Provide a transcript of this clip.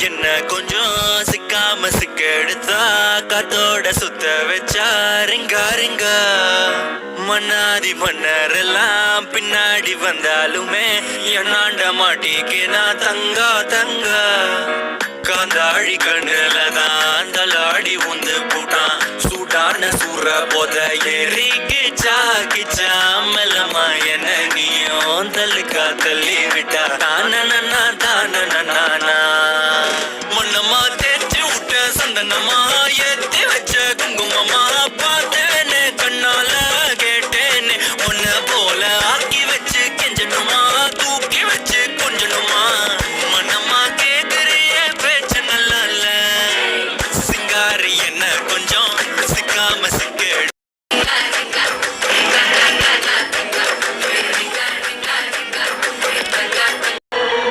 என்ன கொஞ்சம் சிக்காம சிக்க எடுத்தா காத்தோட சுத்த வச்சா ரிங்கா ரிங்கா மன்னாதி மன்னரெல்லாம் பின்னாடி வந்தாலுமே என்னாண்ட மாட்டிக்கு நான் தங்கா தங்கா காந்தாழி கண்ணுலதான் தலாடி உந்து போட்டான் சூடான சூற போத ஏறி கிச்சா கிச்சா மெல்லமா என்ன நீயும் தள்ளுக்கா தள்ளி விட்டு